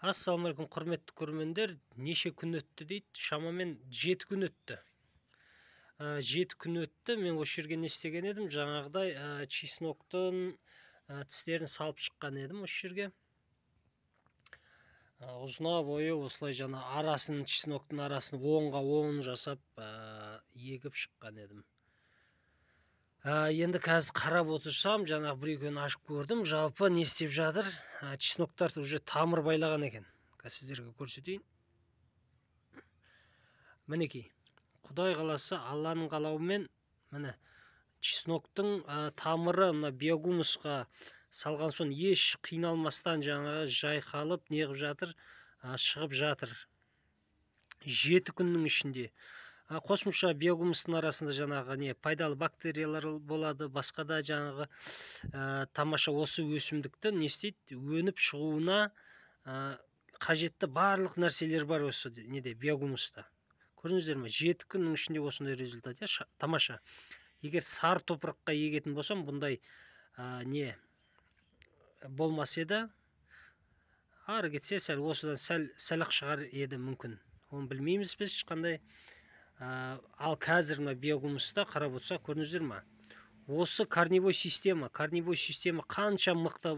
Ассалаумағалейкум, құрметті көрермендер. Неше күн өтті дейді? Шамамен 7 күн өтті. 7 күн өтті. Мен осы жерге не істеген едім? Жаңағыдай чесноктың тістерін салып шыққан едім осы жерге. Ұзына бойы осылай жаңа арасын, чесноктың арасын оңға оң жасап егіп шыққан едім. Енді қазір қарап отырсам, жаңағы бір екеуін ашып көрдім. Жалпы не істеп жатыр? Чесноктар уже тамыр байлаған екен. Сіздерге көрсетейін. Мінекей, Құдай қаласа, Алланың қалауымен, міне чесноктың тамыры мына биогумусқа салған соң еш қиналмастан жаңағы жайқалып неғып жатыр, шығып жатыр. 7 күннің ішінде. Қосымша биогумустың арасында жаңағы не пайдалы бактериялар болады, басқа да жаңағы тамаша осы өсімдікті не істейді, өніп шығуына қажетті барлық нәрселер бар осы неде биогумуста. Көрдіңіздер ме? 7 күннің ішінде осындай результат. Тамаша. Егер сары топыраққа егетін болсам, бұндай не болмас еді. Ары кетсе, осыдан сәл-ақ шығар еді мүмкін. Оны білмейміз біз ешқандай. Ал қазір биогумуста қарап отырса, көрдіңіздер ме? Осы корневой система қаншалықты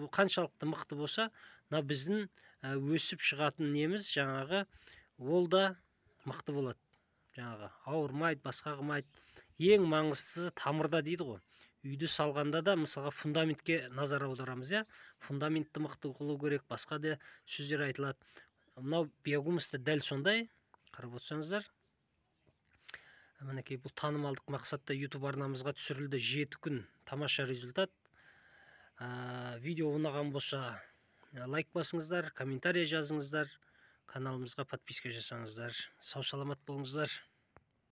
мықты болса, біздің өсіп шығатын неміз жаңағы ол да мықты болады. Жаңағы ауырмайды, басқа қылмайды. Ең маңыздысы тамырда дейді ғой. Үйді салғанда да мысалға фундаментке назар аударамыз, фундаментті мықты қылу керек, басқа да сөздер айтылады. Мынау биогумуста дәл сондай. Қарап отырсаңыздар. Мінекей, бұл танымалдық мақсатта YouTube арнамызға түсірілді. 7 күн тамаша результат. Видео ұнаған болса лайк басыңыздар, комментарий жазыңыздар, каналымызға подписка жасаңыздар. Сау саламат болыңыздар.